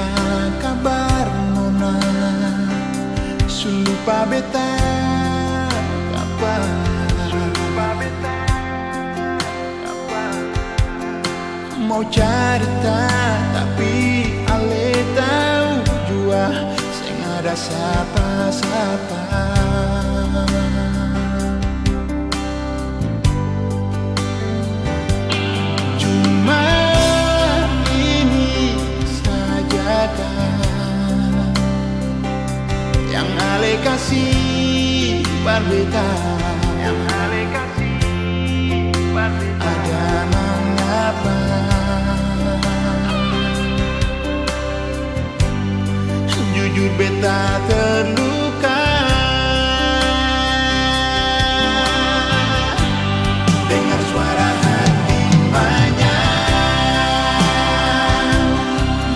Ika kabar nona sulupa beta kabar mau cerita tapi ale tahu jua sing ada siapa-siapa. Cuma ini saja yang ale kasih berbeda, yang ale kasih berbeda. Ada mengapa jujur beta terluka dengar suara hati banyak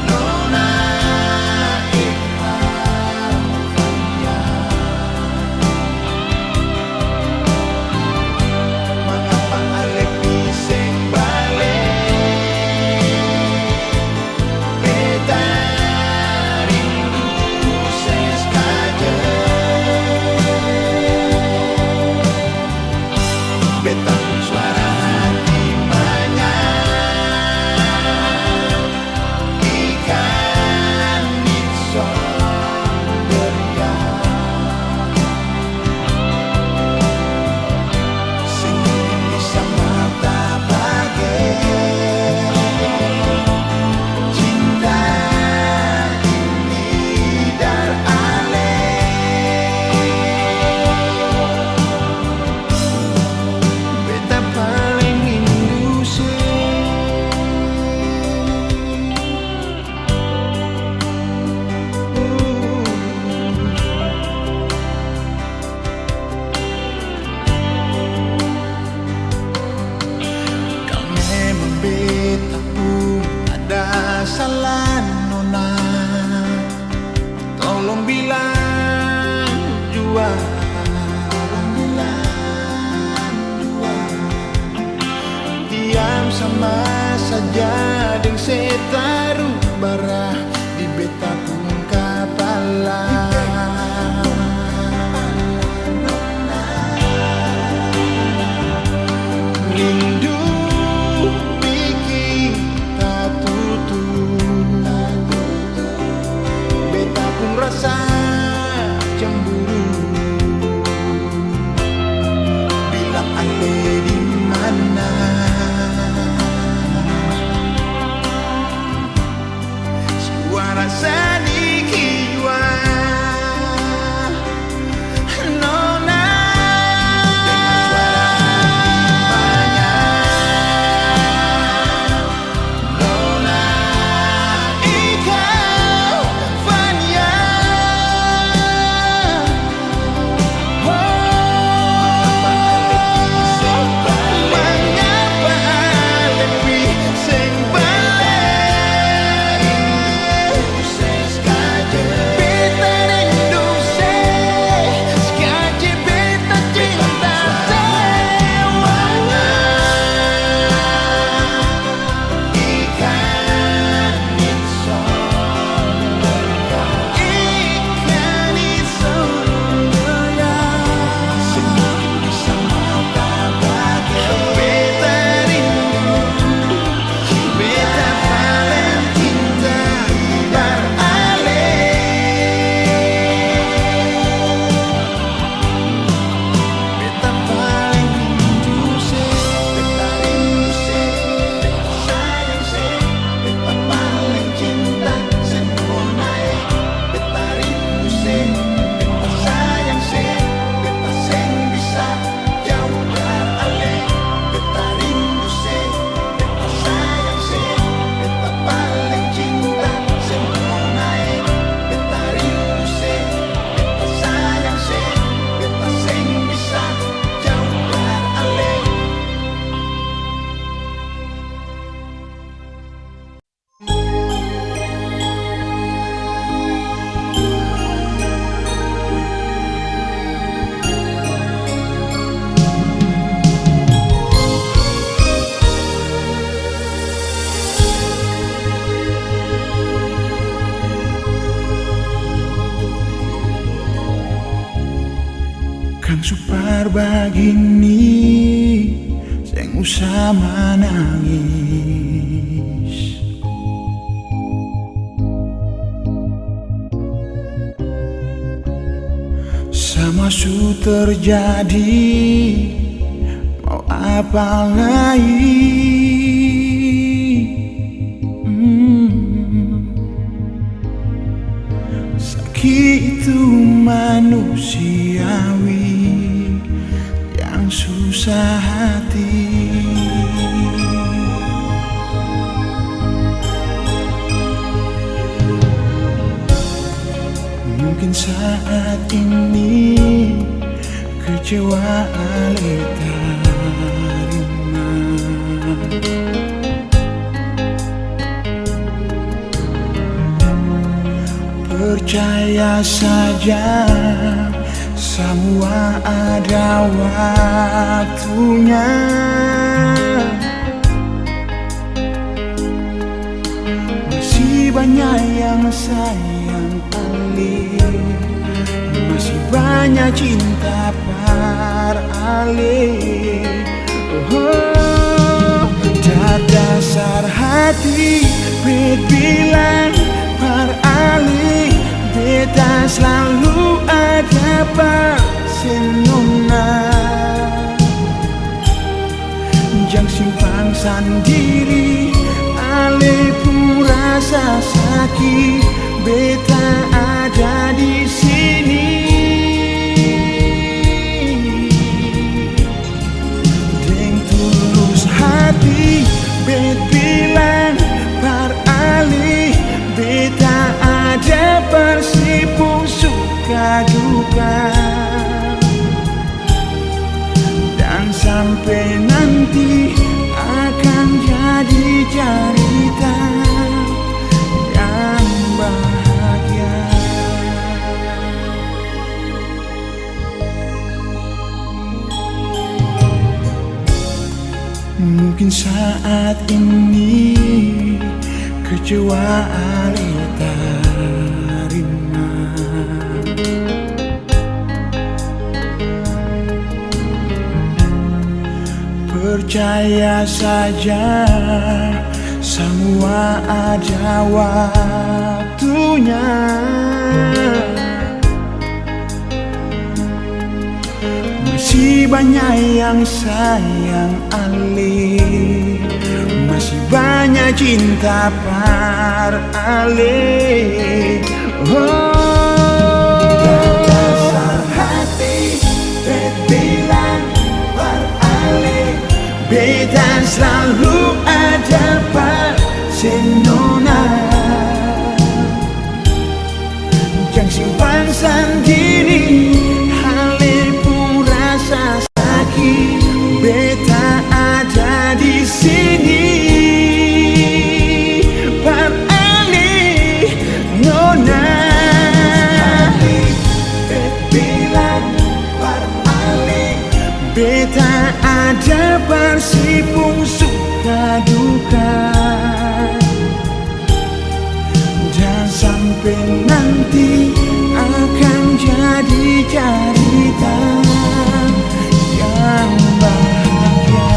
nona ikhwan mengapa alek bising balik beta beta suara hati banyak ikan nitso beriak sing bisa mata bagai cinta ini dar ale beta paling rindu kau memang beta pun ada salah nona, tolong bilang jua, tolong bilang jua. Diam sama saja deng setaruh barah di beta pun kepala. Rindu bikin tak tutup, beta pun rasa cemburu. Bilang ale di mana suara sedikit jua nona nona Ika Fania mengapa lebih sing balik Mar begini sing usah menangis. Sama su terjadi, mau apa lagi? Sakit itu manusiawi yang susah hati. Mungkin saat ini kecewa alih terima. Percaya saja, semua ada waktunya. Masih banyak yang sayang alih, masih banyak cinta beralih. Oh, dasar hati bilang beralih, beta selalu ada bersenuna. Jangan simpan sendiri, alih pun rasa sakit, beta ada di sini. Deng tulus hati, bet bilang beralih, beta ada bersipung suka duka. Dan sampai nanti akan jadi cerita yang bahagia. Mungkin saat ini kecewa alih terima. Percaya saja, semua ada waktunya. Masih banyak yang sayang alih, masih banyak cinta beralih. Dasar hati bilang beralih, beta selalu ada bersenona. Jangan simpan sendiri, alih pun rasa sakit, beta ada di sini. Beralih nona, bilang beralih, beta ada bersipung suka duka. Dan sampai nanti akan jadi cerita yang bahagia.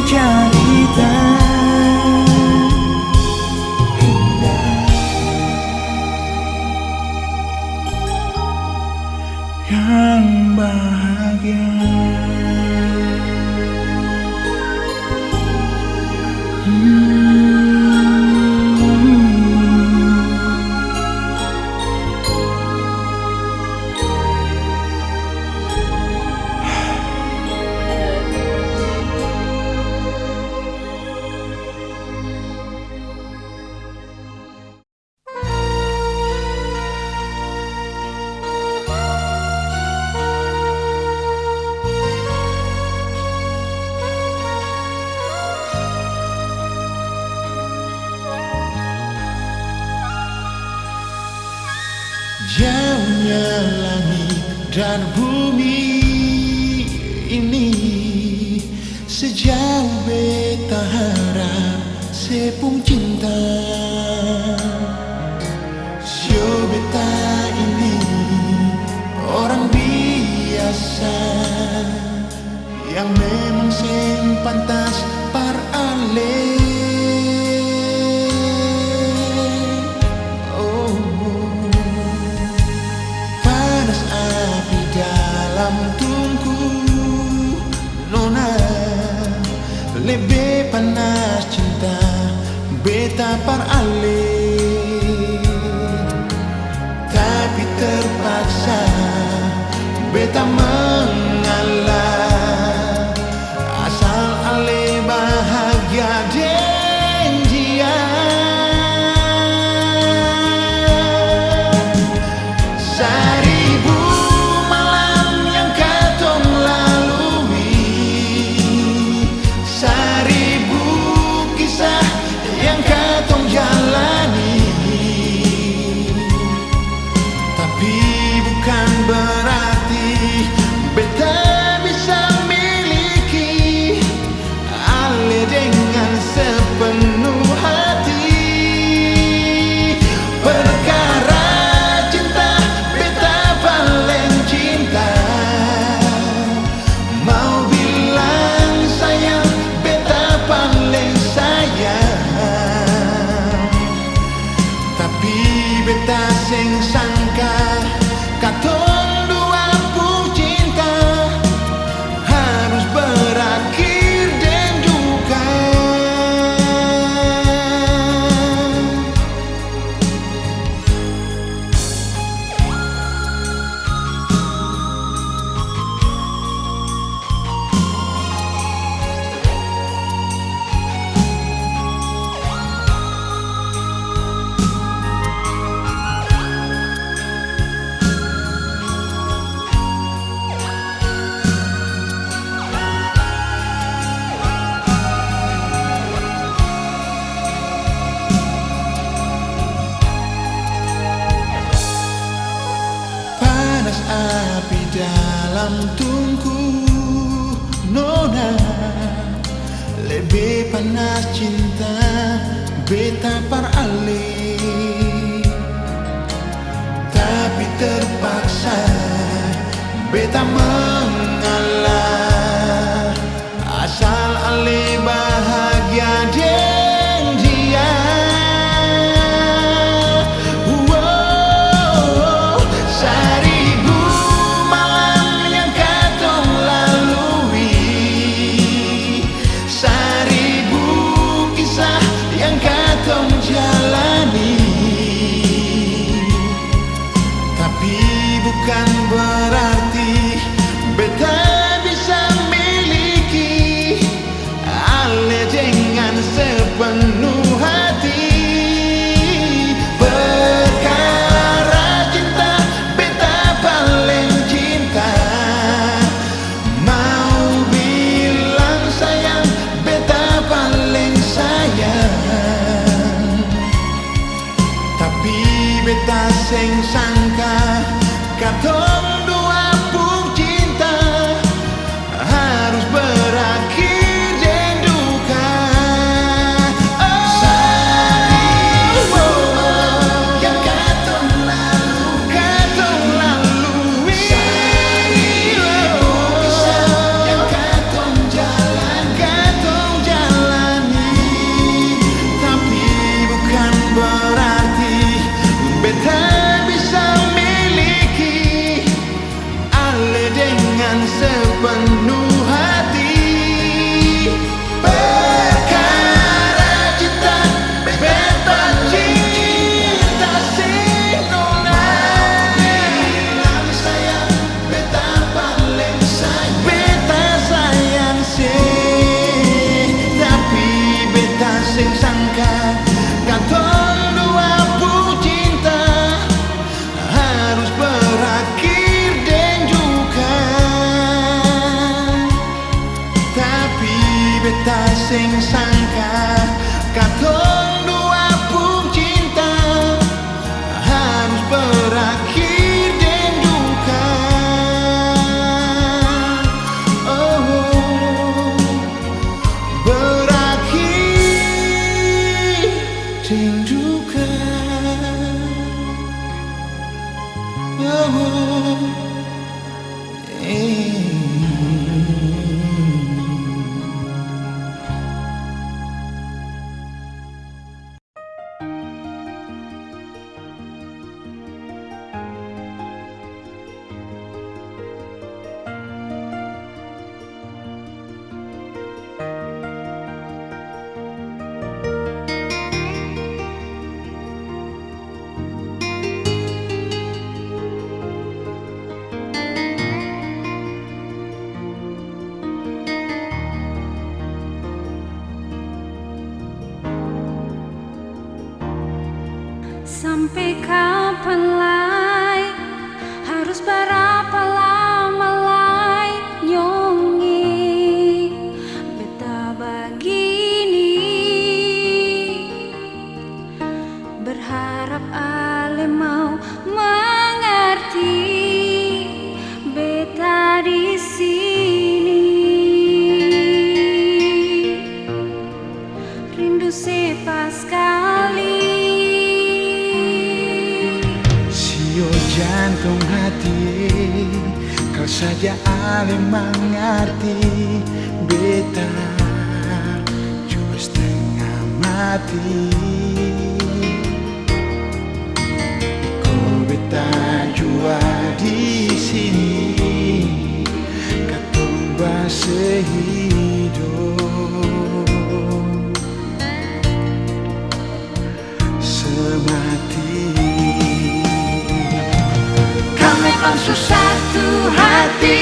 carita indah yang bahagia. Jauhnya langit dan bumi ini, sejauh beta harap sepung cinta. Sio beta ini orang biasa yang memang sen pantas par ale. Lebih panas cinta beta par ale, tapi terpaksa beta mengalah. Asal ale bahagia den dia. Seribu malam yang katong lalui, seribu kisah yang katong jalani, tapi bukan berarti beta bisa miliki ale dengan sepenuh hati. Perkara cinta beta paling cinta, mau bilang sayang beta paling sayang, tapi beta sing sangka katong dua pun cinta harus berakhir dan duka. Panas api dalam tungku nona, lebih panas cinta beta par ale, tapi terpaksa beta mengalah. Asal ale bahagia den dia. Seribu malam yang katong lalui, seribu kisah yang katong jalani, tapi bukan berarti beta bisa miliki ale dengan sepenuh hati. Perkara cinta beta paling cinta, mau bilang sayang beta paling sayang, tapi beta sing sangka katong dua pun cinta sing sangka katong dua pun cinta harus berakhir dan duka. Oh, berakhir dan duka. Oh, sampai kapan lai, harus berapa lama lai nyongi beta begini. Berharap ale mau mengerti beta di sini. Rindu sepas sekali. Jantung hati, kau saja ale mengerti beta cuma setengah mati. Kau beta jua di sini, katong sehidup semati. Langsung satu hati,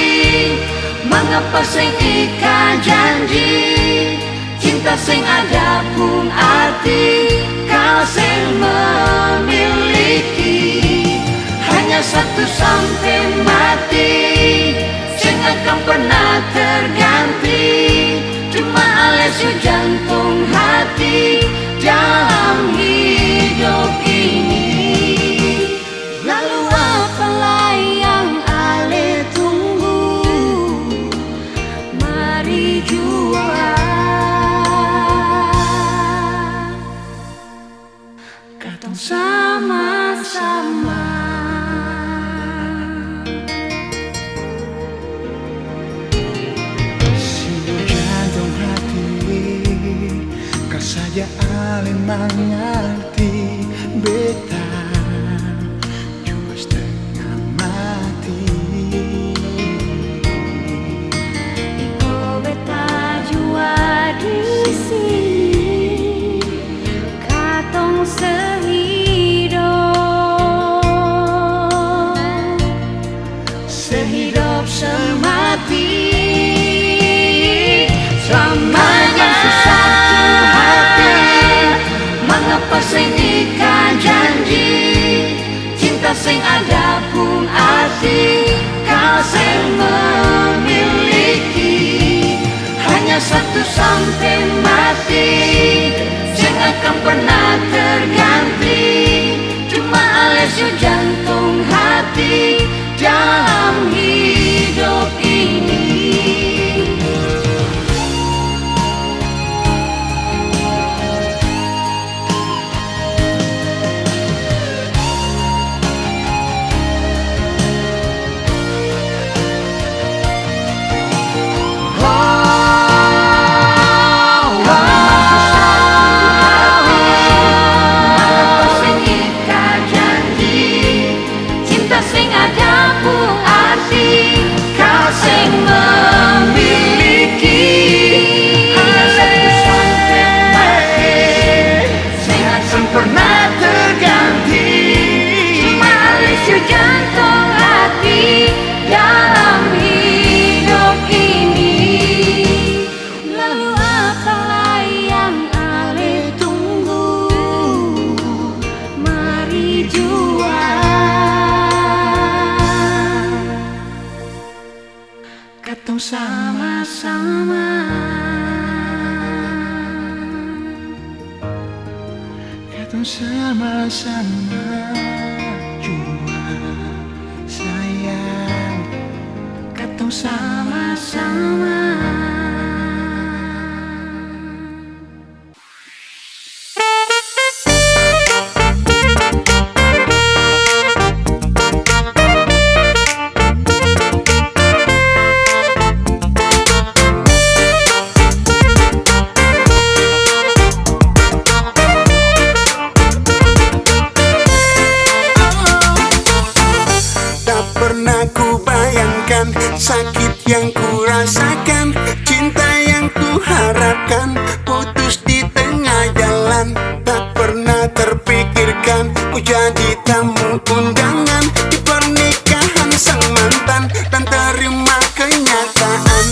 mengapa sing ikat janji, cinta sing ada pun arti, kau sing memiliki hanya satu sampai mati, sing akan pernah terganti, cuma alesio jantung hati dalam hidup ini. Lalu apalah yang ale tunggu, mari jua katong sama-sama. Siu jantung hati, kau saja ale mengerti beta sehidup semati, selamanya satu hati. Mengapa sing ikat janji, cinta sing ada pun arti, kau sing memiliki hanya satu sampai mati, sing akan pernah terganti, cuma alesio jantung hati dalam hidup ini. Katong sama-sama. Katong sama-sama jua sayang, katong sama-sama. Sakit yang ku rasakan, cinta yang ku harapkan, putus di tengah jalan. Tak pernah terpikirkan ku jadi tamu undangan di pernikahan sang mantan, dan terima kenyataan.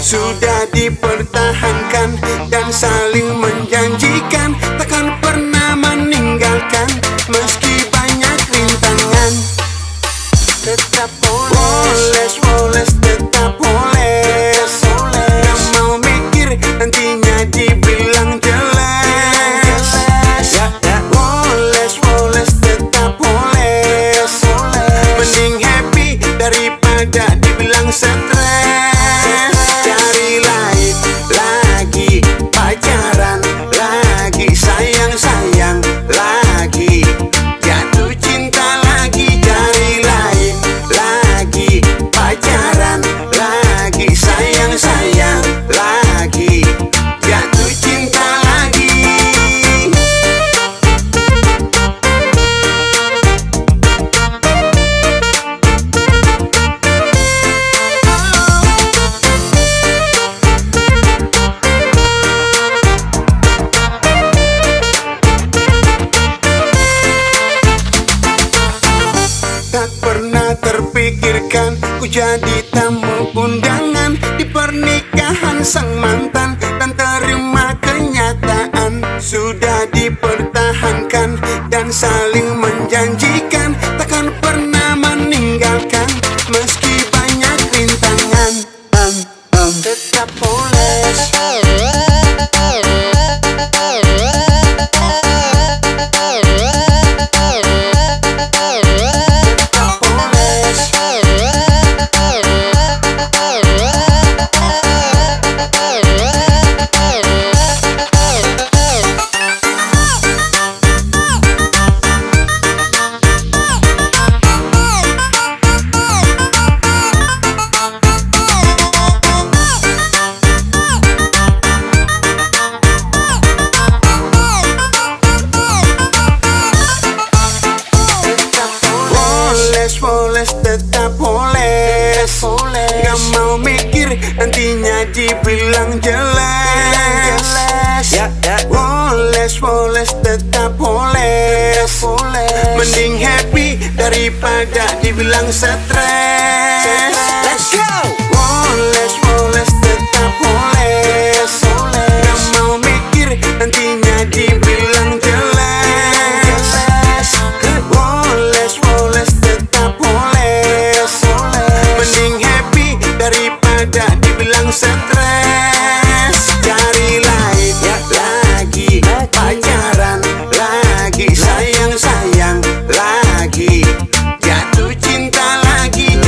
Sudah dipertahankan dan saling menjanjikan takkan pernah meninggalkan meski banyak rintangan. Tetap poles, poles, tetap poles. Gak mau mikir nantinya dibilang jelas. Poles, poles, tetap poles. Mending happy daripada dibilang stres. Tak pernah terpikirkan ku jadi tamu undangan di pernikahan sang mantan, dan terima kenyataan. Sudah dipertahankan dan saling menjanjikan takkan pernah meninggalkan meski banyak rintangan. Tetap poles. Poles, tetap poles. Gak mau mikir nantinya dibilang jelas. Poles, poles, tetap poles. Mending happy daripada dibilang stres. Let's go. Poles, poles, tetap poles. Gak mau mikir nantinya dibilang jelas. Poles, poles, tetap poles. Mending happy daripada dibilang stres. Cari lain lagi, pacaran lagi, sayang-sayang lagi, jatuh cinta lagi.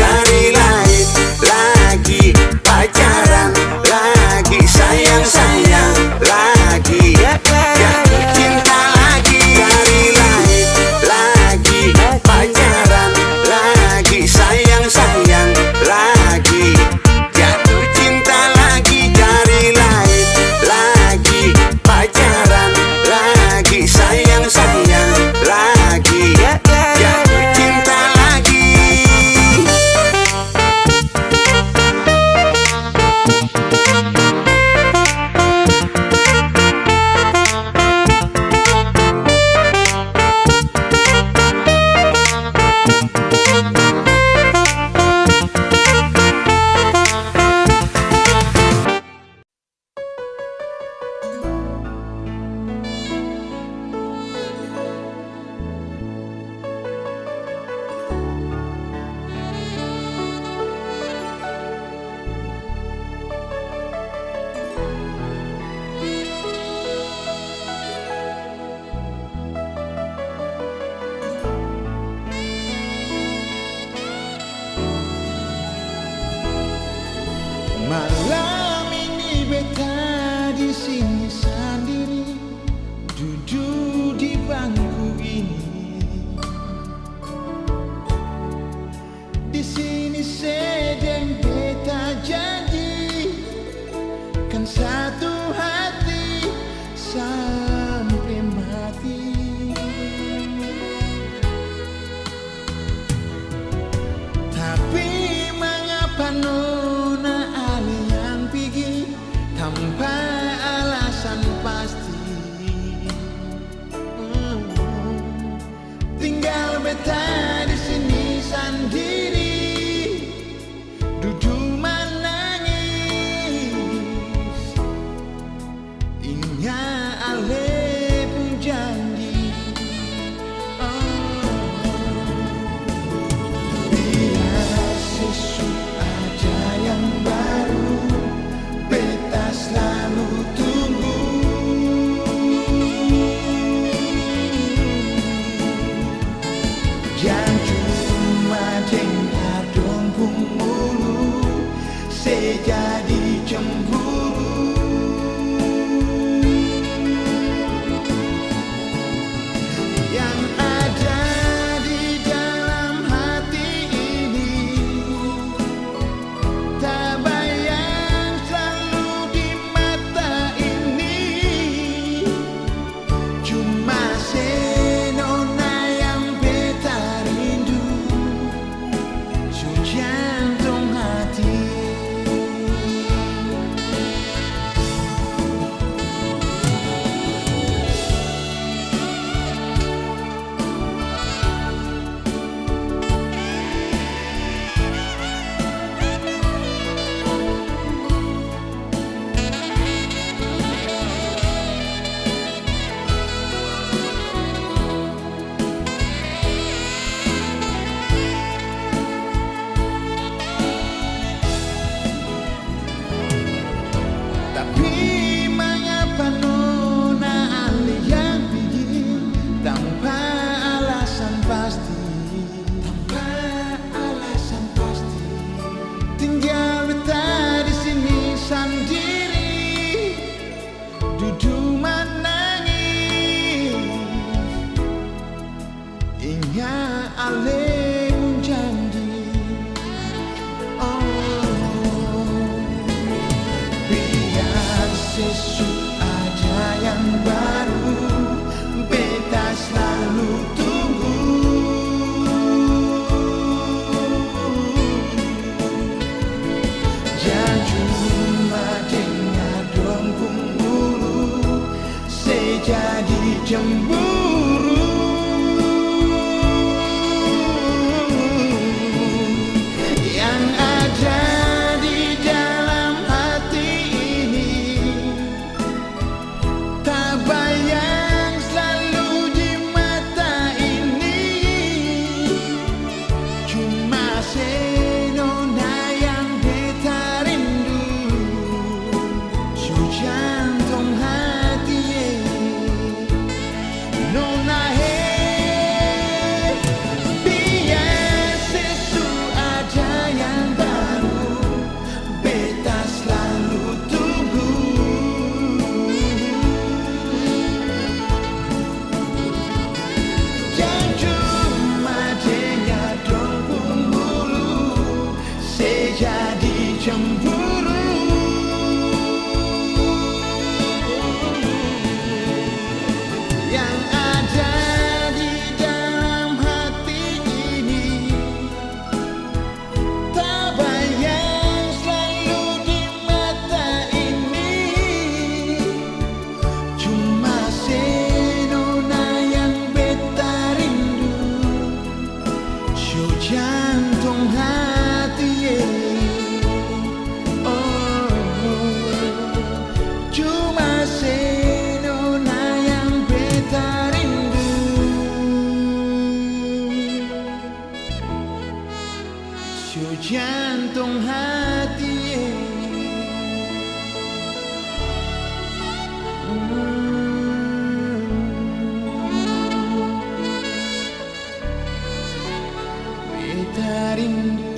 jadi cemburu. Yang ada di dalam hati ini tak bayang selalu di mata ini. Cuma senona yang beta rindu, su jantung hati nona biar sesuatu yang baru beta selalu tunggu. Jangan cuma dengar dong pembulu sejadi cemburu. Yang ada di dalam hati ini tak bayang selalu di mata ini. Cuma senona yang beta rindu, su jantung hati. Cuma senona yang beta rindu, su jantung hati. Beta rindu.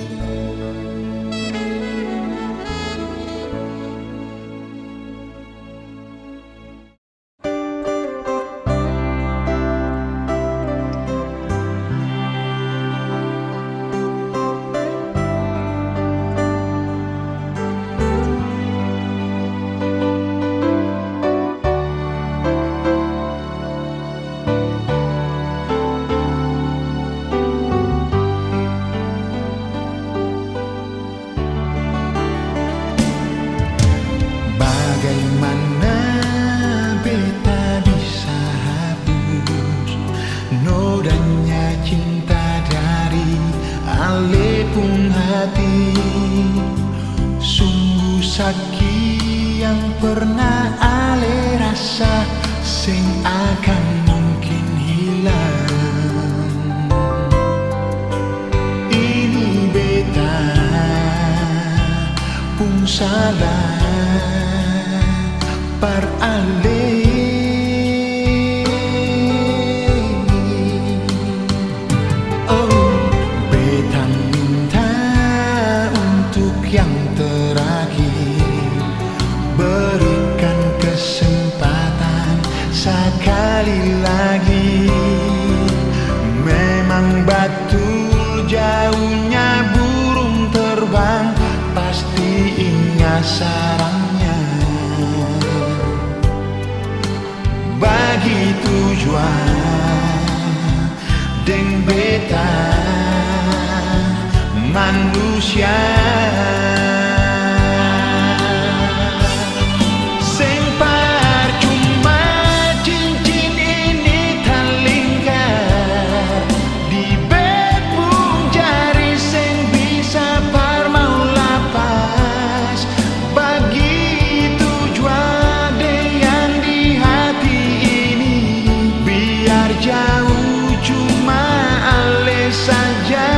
Bagaimana beta bisa hapus nodanya cinta dari alepung hati. Sungguh sakit yang pernah ale rasa, sing akan mungkin hilang. Ini beta pun salah par ale. Oh, beta minta untuk yang terakhir, berikan kesempatan sekali lagi. Memang betul jauhnya burung terbang, pasti ingat sarangnya. Bagi tujuan deng beta manusia. Sing percuma cincin ini terlingkar di bepung jari, sing bisa par mau lapas. Bagi tujuan yang di hati ini, biar jauh cuma ale saja.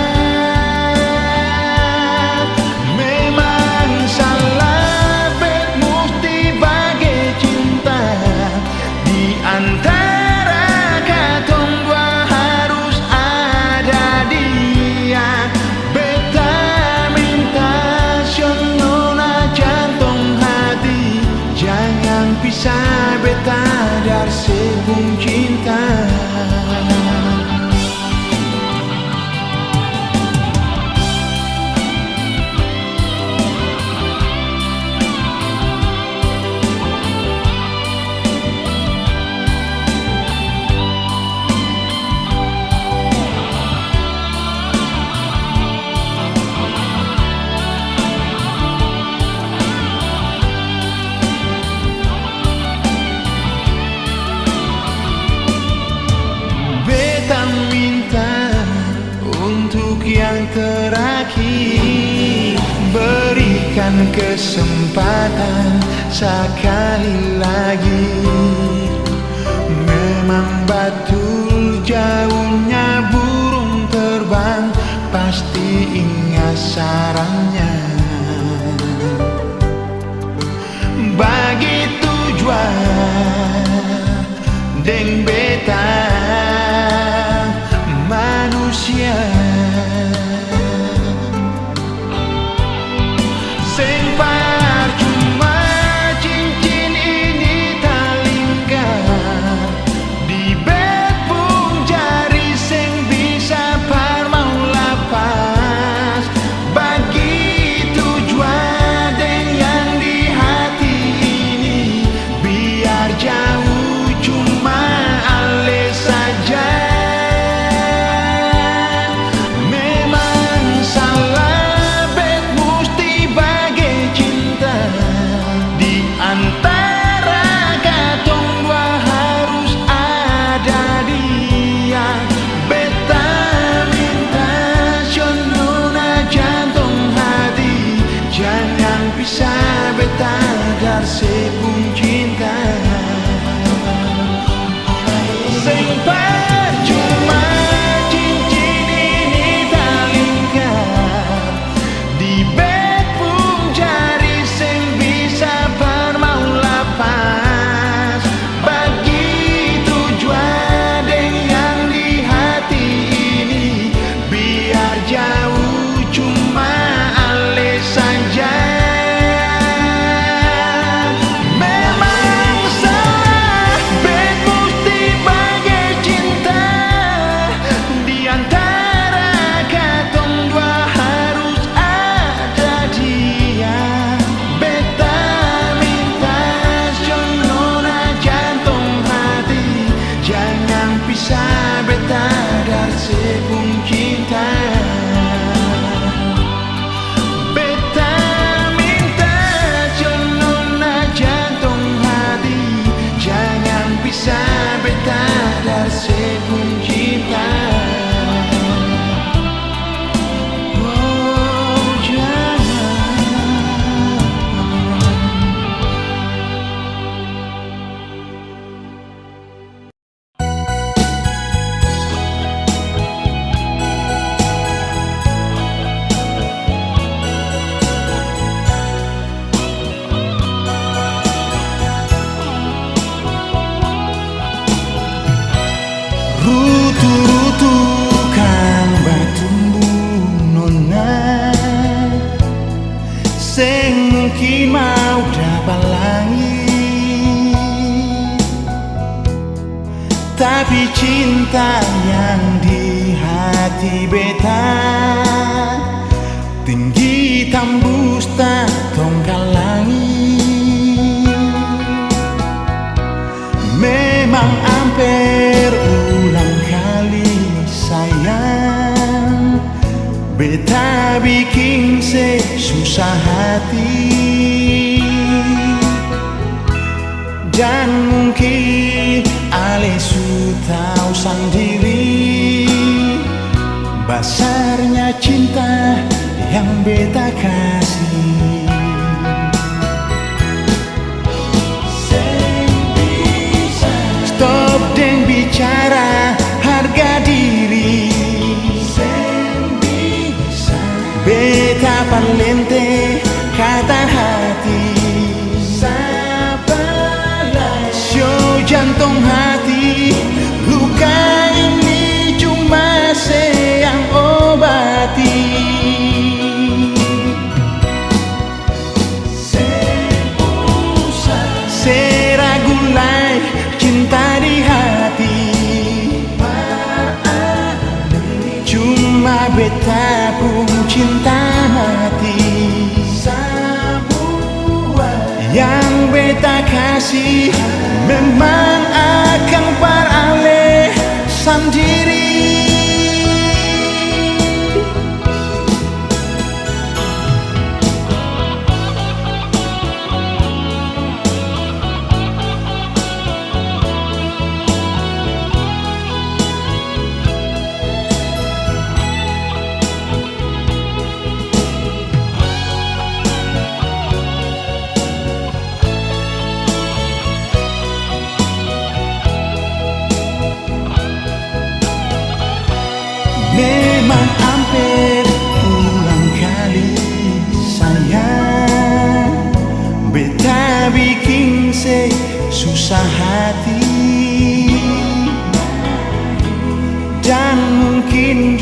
Memang salah bet mesti bagai cinta, di antara katong dua harus ada dia. Beta minta senona jantung hati, jangan pisah beta dari sebung cinta. kesempatan sekali lagi. Memang betul jauhnya burung terbang, pasti ingat sarangnya. Begitu jua deng beta manusia. Sing percuma cincin ini tak lingkar di bet pun jari sing bisa par mau lapas. Begitu jua deng yang di hati ini, biar jauh cuma ale saja. Memang salah bet musti bagai cinta, di antara katong dua harus ada dia. Beta minta sonona jantung hati, jangan pisah beta dari sepun cinta. Sing percuma cincin ini tak lingkar di bet pun jari sing bisa par mau lapas. Begitu jua deng yang di hati ini, biar jauh cuma ale saja. Memang salah bet musti bagai cinta, di antara katong dua harus ada dia. Beta minta sonona jantung hati, jangan pisah beta dari sepung cinta. Beta minta sonona jantung hati, jangan pisah beta dari sepung cinta. Oh jangan. Rutu-rutu kan batumbuh nona, sing mungkin mau dapat langit, tapi cinta yang di hati beta tinggi tembus tak tongkal langit. Memang hampir ulang kali sayang, beta bikin susah hati. Dan mungkin ale su tahu sendiri besarnya cinta yang beta kasih. Stop deng bicara harga diri, beta palente kata hati. Show jantung hati, luka ini cuma yang obati. Seragulai cinta di hati, cuma beta pun cinta mati. Yang beta kasih memang akan parale sendiri.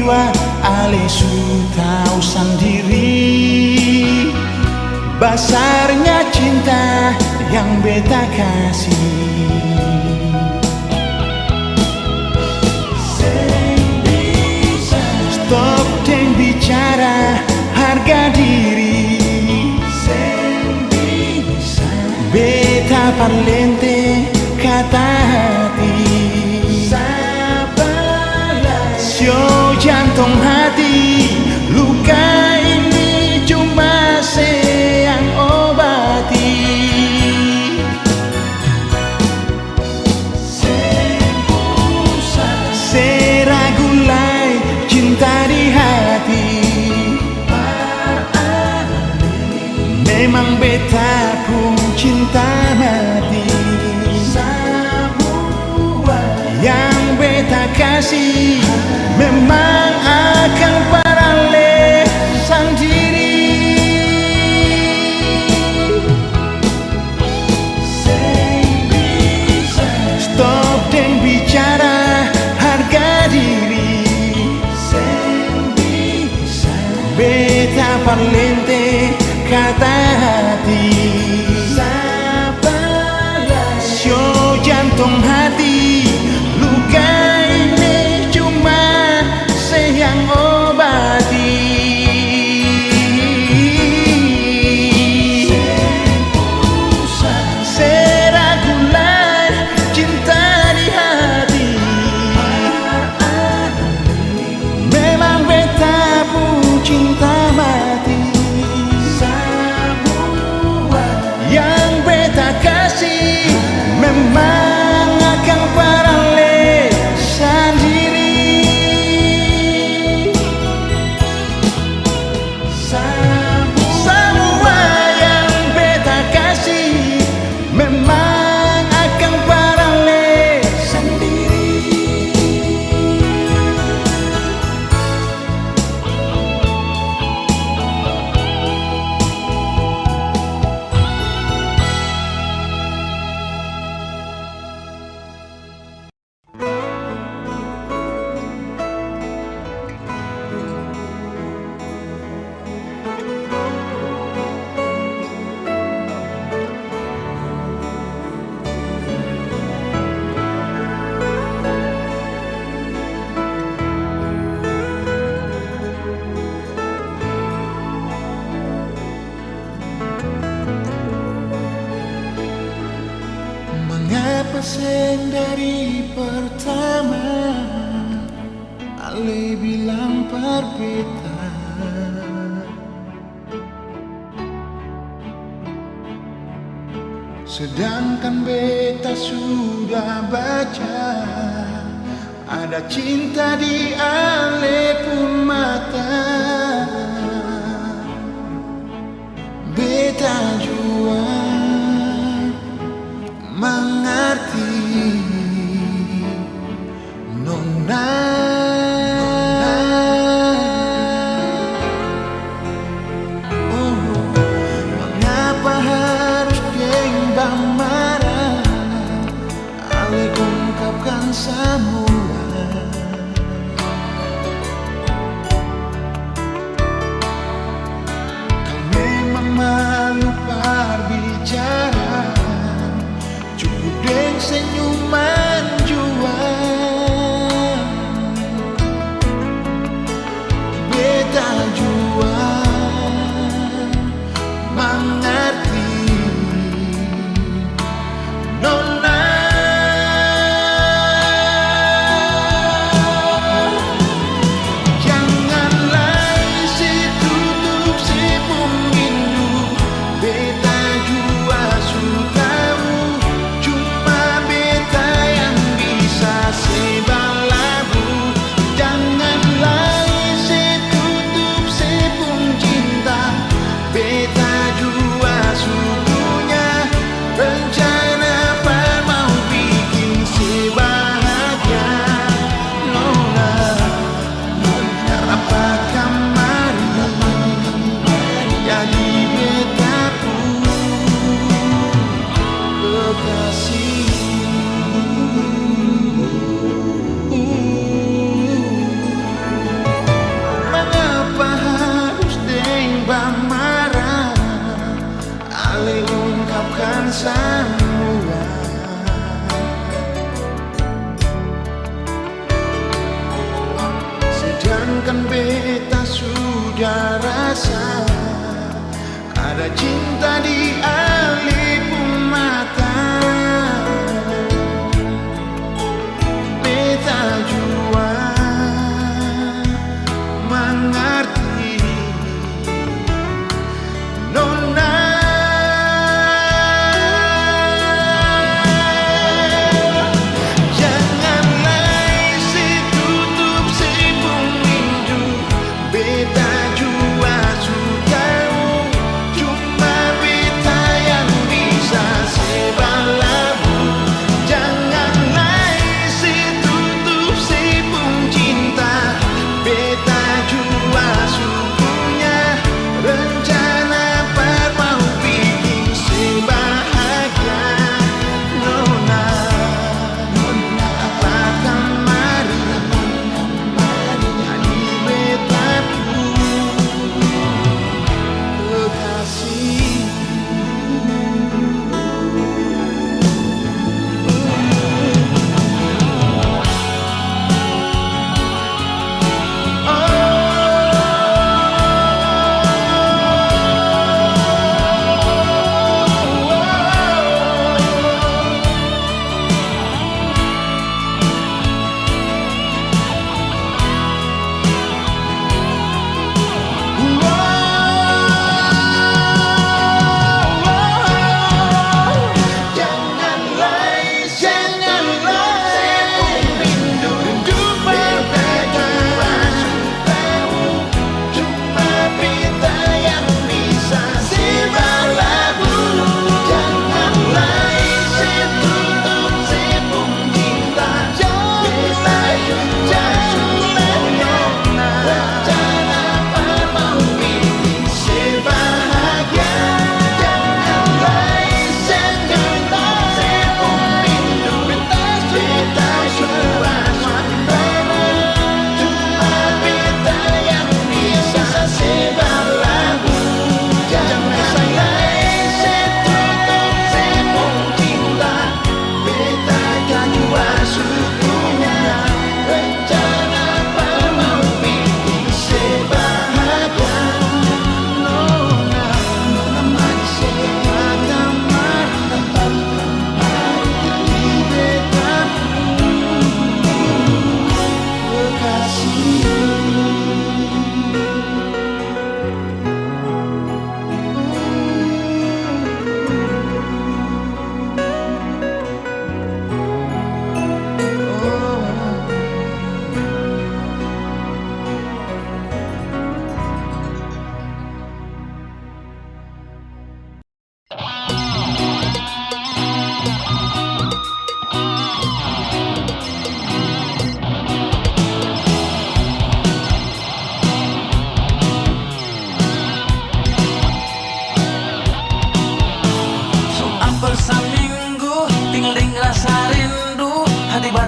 jiwa ale su tahu sendiri besarnya cinta yang beta kasih. Stop deng bicara harga diri, beta parlente kata hati, sio jantung hati, luka ini cuma yang obati. Seragulai cinta di hati, memang beta pun cinta mati. Yang beta kasih memang akan paralel sendiri. Stop deng bicara harga diri, beta parlente kata hati, sio jantung hati, luka ini cuma yang obati. Seragulai cinta di hati, memang beta pun cinta mati. Yang beta kasih memang akan paralel sendiri. Semua yang beta kasih memang akan paralel sendiri. Mengapa sen dari pertama ale bilang berbeda, sedangkan beta sudah baca ada cinta di ale pun mata. Beta jua mengerti nona. Oh, mengapa harus geng marah ale ungkapkan semua. kan beta sudah rasa ada cinta di aliku mata. Beta jua mengerti nona.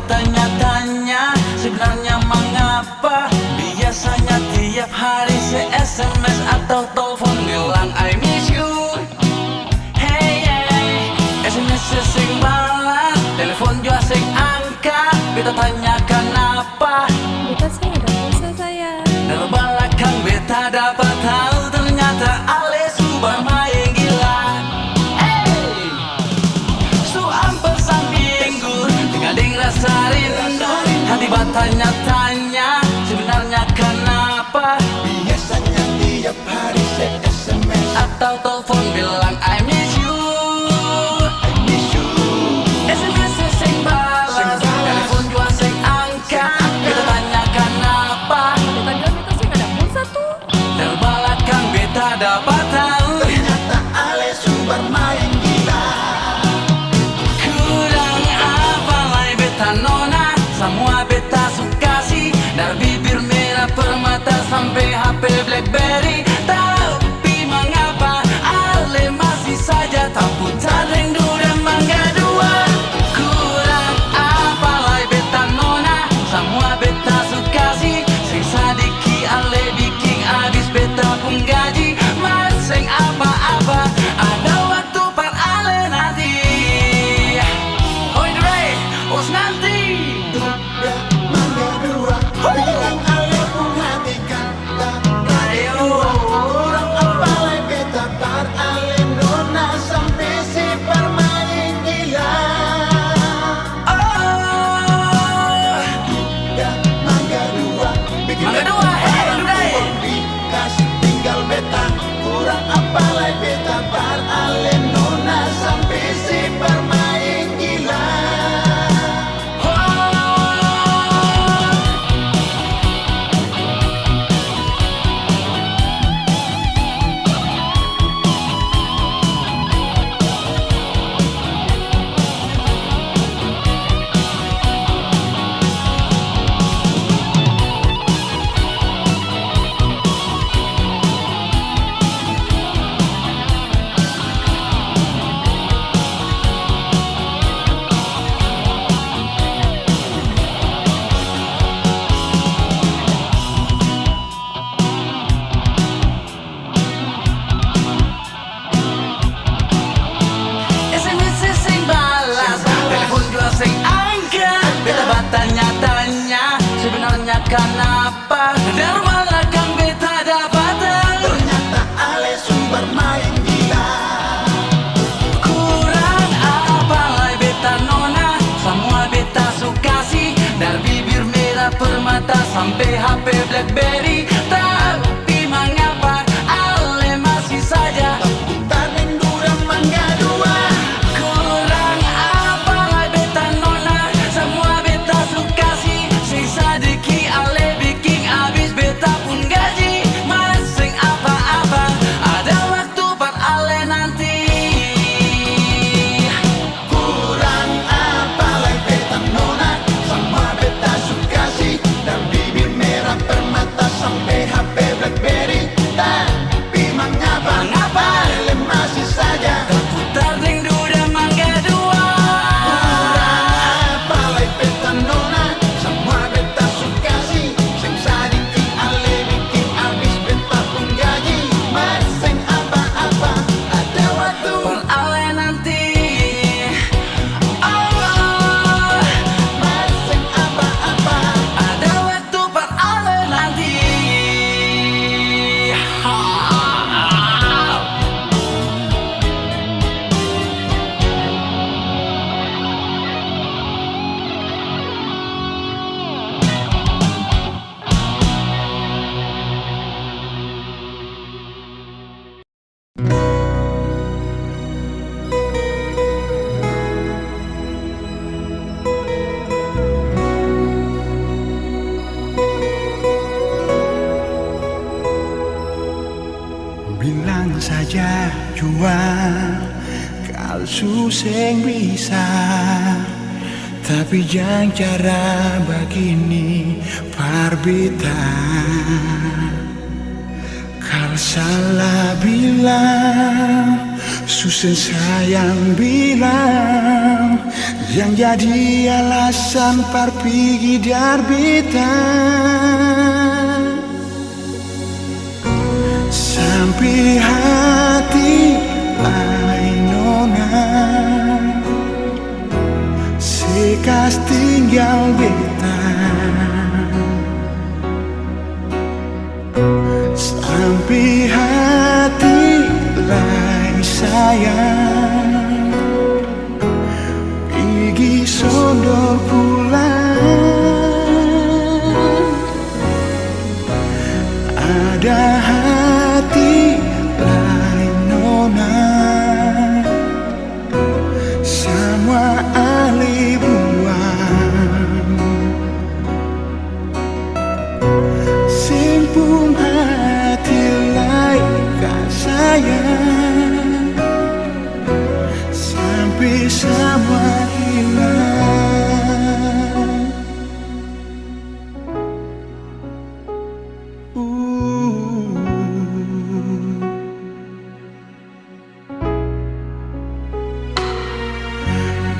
Tanya-tanya sebenarnya mengapa biasanya tiap hari SMS atau telepon bilang I miss you. Hey, hey. SMS sing balas, telepon juga sing angkat. Beta tanya kenapa? Beta sih ada pulsa saya. Dari belakang beta dapat tahu ternyata Ale Subar main gila. Hey, su hampir seminggu tinggal di rasa rindu. Hati bertanya-tanya sebenarnya kenapa Biasanya tiap hari saya SMS atau telepon bilang I miss you. I miss you. SMS sing balas, telepon juga sing angkat. Kita tanya kenapa? Beta bilang beta sih ada pulsa tuh. Dari belakang beta dapat tahu Ternyata Ale Subar main gila. kurang apa lagi beta nona. Semua beta suka sih, dari bibir merah permata sampai HP Blackberry. Tapi mengapa Ale masih kenapa dan malah kang beta dapatan. Ternyata Ale sumber main gila. Kurang apa lai beta nona, semua beta suka sih. Dari bibir merah permata sampai HP Blackberry. Tapi mengapa Ale masih saja Taning dura mangga dua. kurang apa lai beta nona, semua beta suka sih. Sisa deki Ale bikin habis beta pun gaji. Masing apa-apa ada waktu buat Ale nanti. Kurang apa lai beta nona, sama beta suka sih. Dan bibir merah permata sampai HP Blackberry. Tapi mengapa Ale masih saja Putar rindu dan mangga dua. apa lai beta nona, semua beta suka sih. Sing sadiki Ale bikin habis beta pun gaji. Masing apa-apa ada waktu. Per Ale nanti. Oh, Masing apa-apa ada waktu per Ale nanti. bilang saja jua kalau suseng bisa, tapi jangan cara begini parbita. Kalau salah bilang, suseng sayang bilang, yang jadi alasan pergi darbita. Sampai hati lain nona, sekas tinggal beta. Sampai hati lain sayang, pergi sondor pulang. Ada hati lain nona, semua Ale buang. Simpung hati lain kak sayang, sampai semua hilang.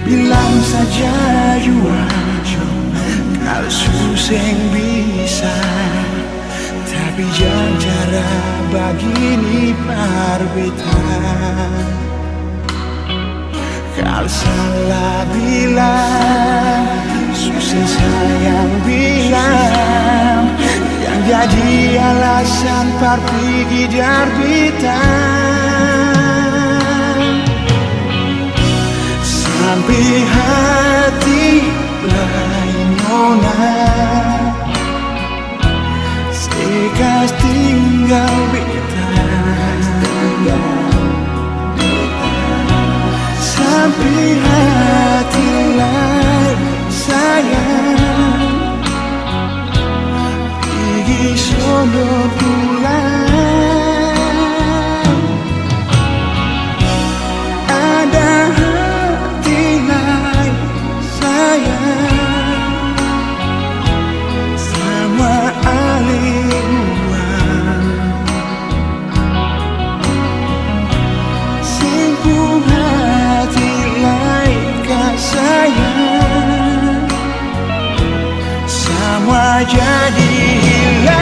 Bilang saja jua kalau suseng bisa, tapi jangan cara begini parbeta. Kalau salah bilang, suseng sayang bilang, yang jadi alasan pergi darbita. Sampai hati lain nona, sekas tinggal beta. Sampai hati lain sayang, pergi sono pulang. Ada hati lain sayang, sama Ale buang. Simpung hati lain kak sayang, semua jadi hilang.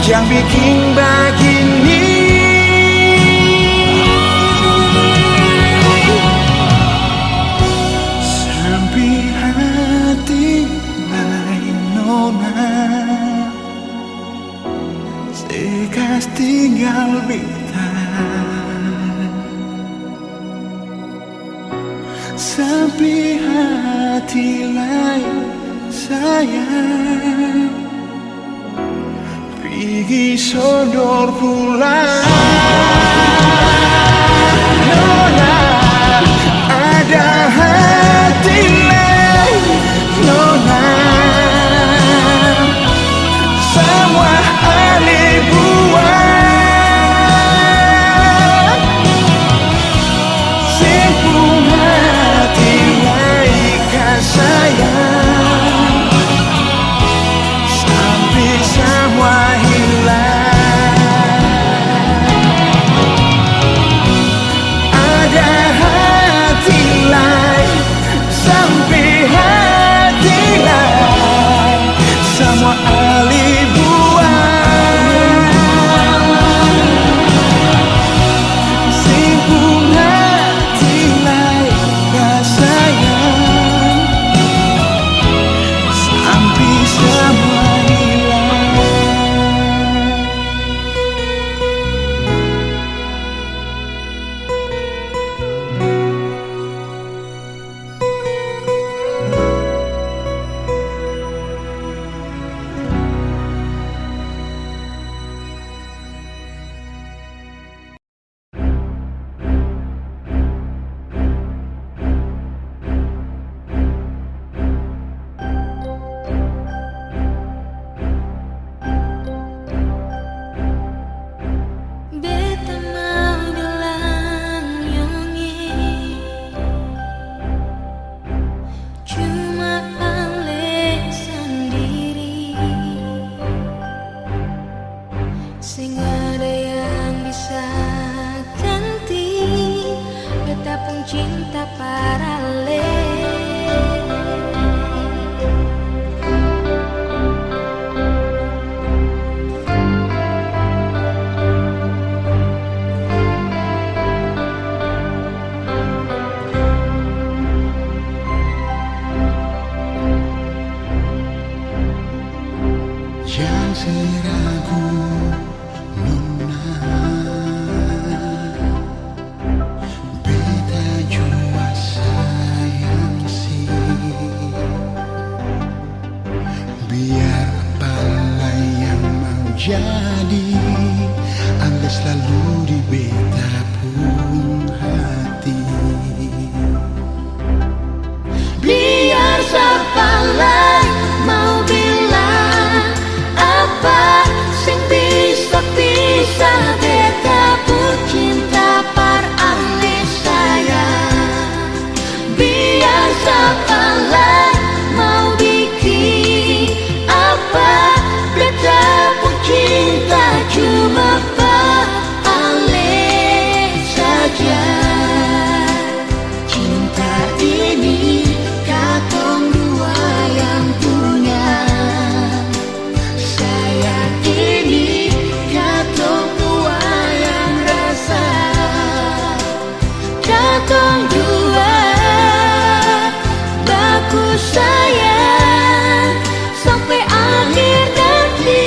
yang bikin begini. Sampai hati lain nona sekas tinggal beta. Sampai hati lain sayang pergi sodor pulang. Nona ada hati lain nona, semua alih buang. Simpul hati lain sayang sampai semua hilang. Ada hati lain sampai hati lain semua alih buang. Simpul hati lain sayang sampai semua hilang. Beta mau bilang yongi, cuma Ale sendiri, sing ada yang bisa ganti. Beta pun cinta parale. Jangan ragu nona, beta jua sayang sih. Biar apa yang mau jadi, Ale selalu di beta pun hati. Biar siapa lain mau bilang apa, sing bisa beta pun cinta par Ale sayang. Biar siapa lain mau bikin apa, beta pun cinta cuma par Ale saja. Cinta ini katong dua yang punya, sayang ini katong dua yang rasa. Katong dua baku sayang sampai akhir nanti.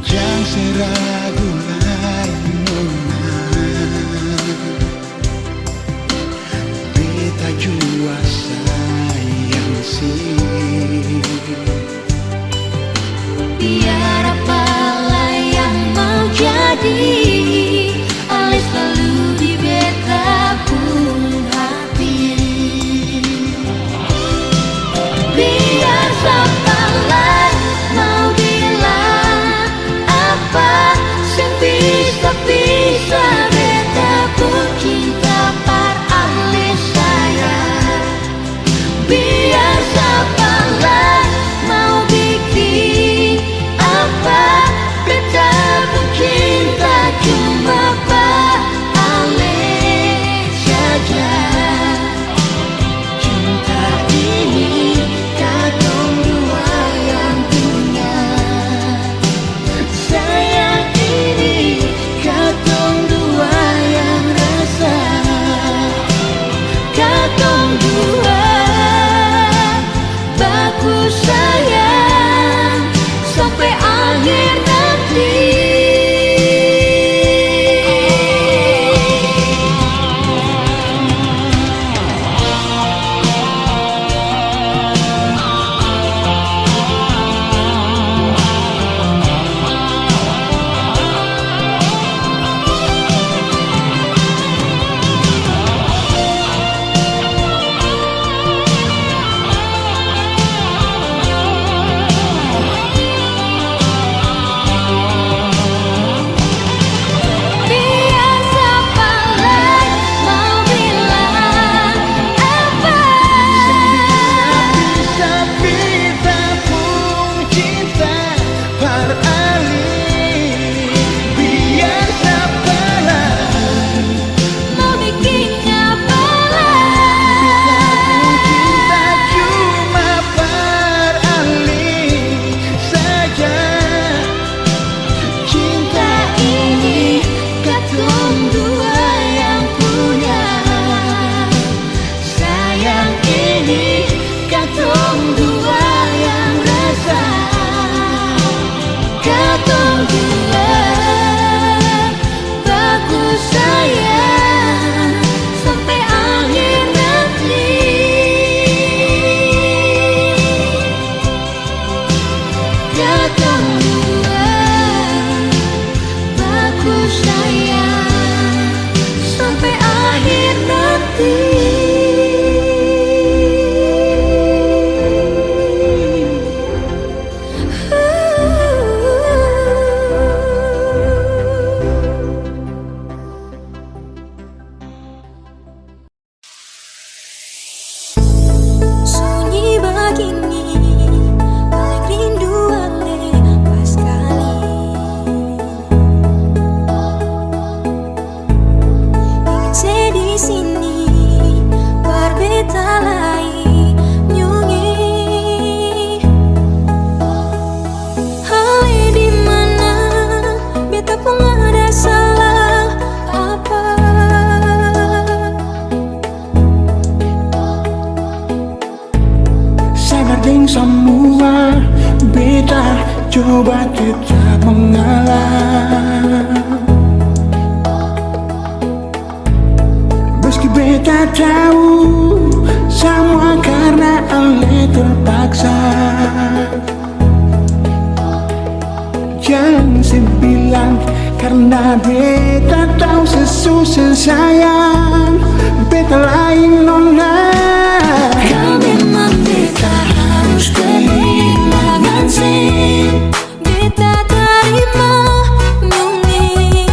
Jangan ragu lagi nona, beta jua sayang sih. Biar apalah yang mau jadi, Ale selalu di beta pun hati. Biar siapa lain mau bilang apa, sing bisa beta pun cinta par Ale sayang. Biar siapa lain mau bikin apa, beta pun cinta cuma par Ale saja. Cinta ini Sadar deng semua, beta coba tetap mengalah. Meski beta tahu semua karena ale terpaksa. Jangan sebilang karena beta tahu sesusah sayang. Beta lain nona. Kau memang beta harus kehilangan sih. Beta terima nyungi.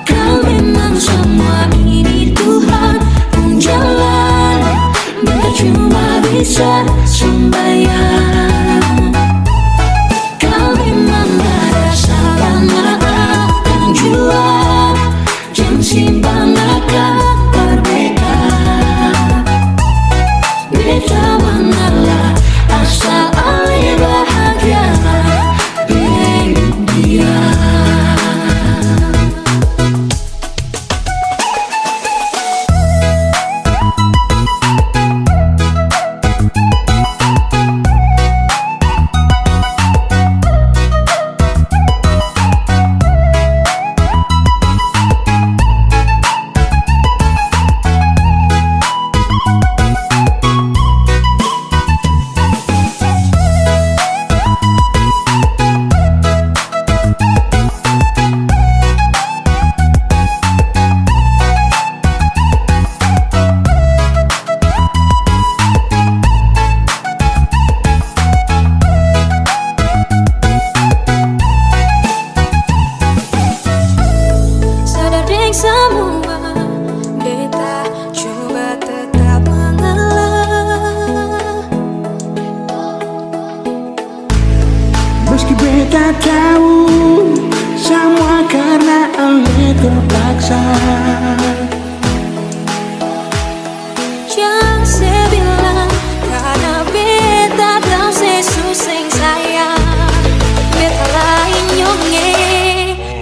Kau memang semua ini Tuhan pun jalan. Beta cuma bisa sembahyang. Kau memang ada salah maafkan jua. Jangan simpan akan berbeda. Beta mengalah asal ale bahagia dengan dia. Sadar deng semua, beta coba tetap mengalah. Meski beta tahu semua karena ale terpaksa. Jangan sebilang karena beta tahu sesusah sayang. Beta lain nyonge.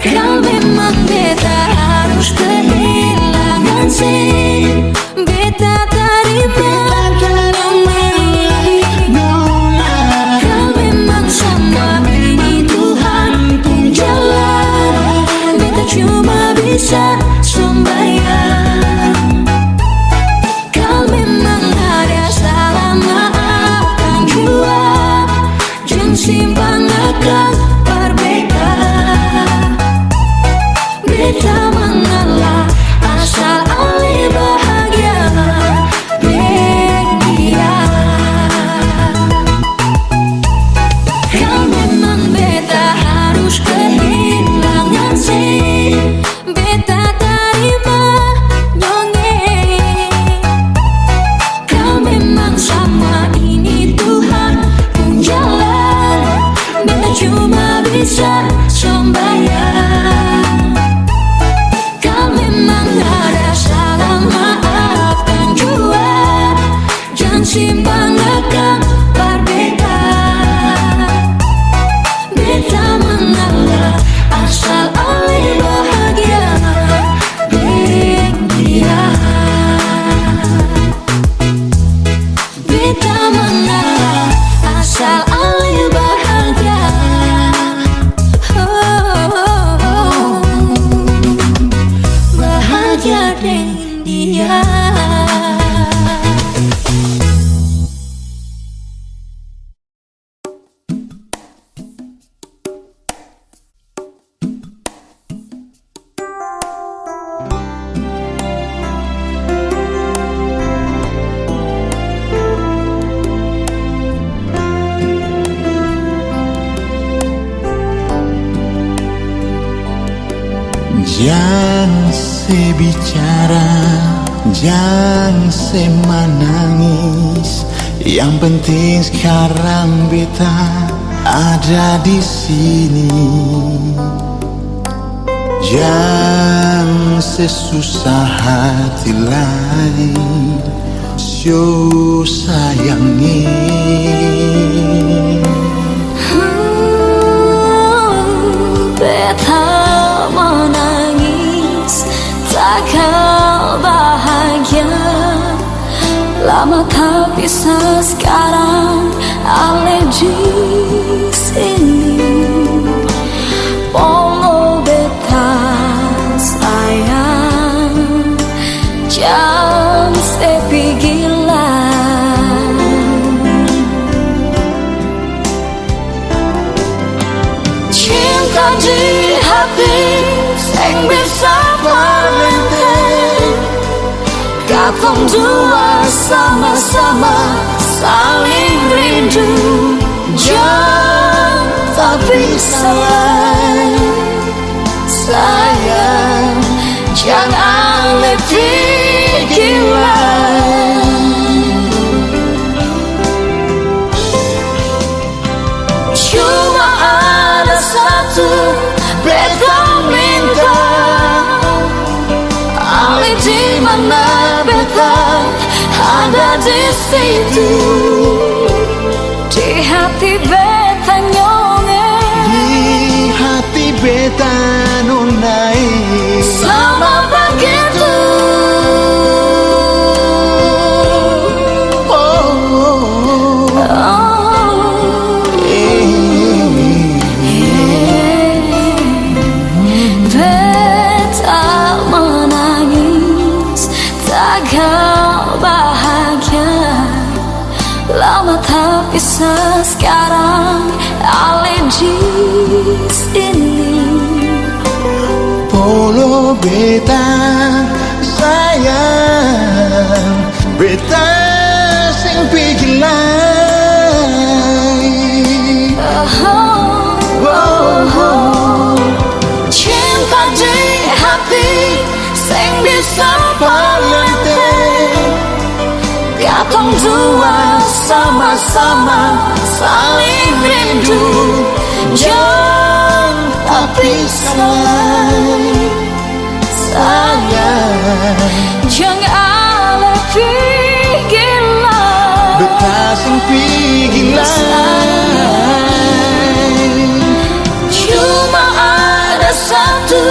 Kau memang beta harus kehilangan sih. Beta terima Nona. kau memang sama ini Tuhan pun jalan. Beta cuma bisa sembahyang. Kau memang ada salah maafkan jua. Jangan simpan akan berbeda. Beta mengalah asal ale bahagia dengan dia. Kau memang beta harus kehilangan sih. Beta terima nyonge. Kau memang sama ini Tuhan pun jalan. Beta cuma bisa sembahyang. Kau memang ada salah maafkan jua. Jangan simpan akan berbeda. Beta mengalah asal ale bahagia dengan dia. Beta mengalah asal ale bahagia. Bahagia dengan dia. Jangan sebicara, jangan semenangis. Yang penting sekarang beta ada di sini. Jangan sesusah hati lain, so sayangi. Beta menangis, takkan bahagia. Lama tak bisa sekarang ale di sini. Polo beta sayang, jangan sepi gila. Cinta di hati yang bisa berhenti, katong dua sama-sama saling rindu. Jangan tak bisa sayang, jangan lebih gila. Cuma ada satu beta minta, ale di mana beta ada di situ. Di hati beta nyonge, Di hati beta nonai sama begitu. Beta menangis, tak kau bahagia. Lama tak bisa sekarang ale di sini. Polo beta sayang, beta sing pigilai. Cinta di hati sing bisa Palente katong dua sama-sama saling rindu. Jangan tak bisa sayang, jangan lebih gila. beta sing pigilai. Cuma ada satu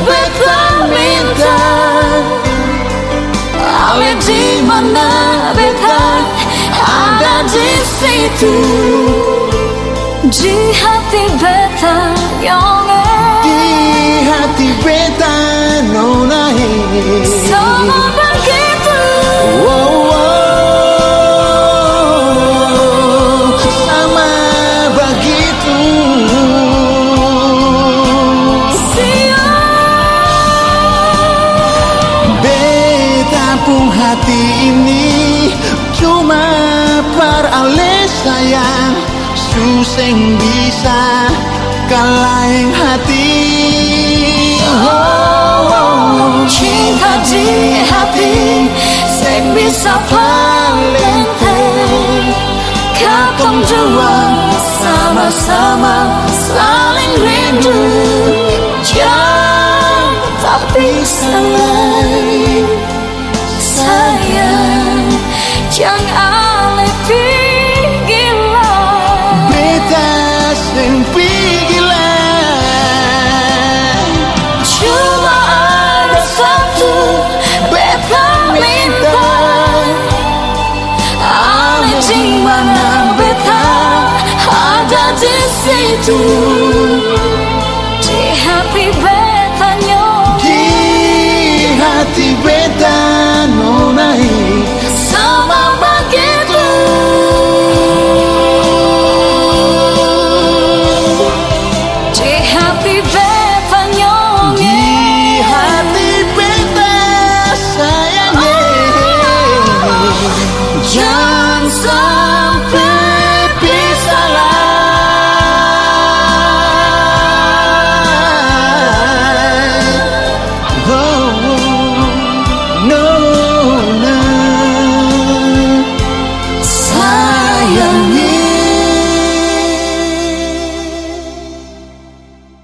beta minta, ale di mana beta ada di situ. Di hati beta nyonge, Di hati beta nonai sama begitu. Sama begitu. Beta pun hati ini cuma par ale sayang, suseng bisa kalahin hati. Cinta di hati sing bisa palente, katong dua sama-sama saling rindu. Jangan tak bisa sayang, jangan lebih gila. Beta sing pigilai. Cuma ada satu beta minta, ale di mana beta ada di situ. Di hati beta nyonge, Di hati beta nonai sama begitu. Di hati beta nyonge, Di hati beta sayang. jangan sampai bisa No.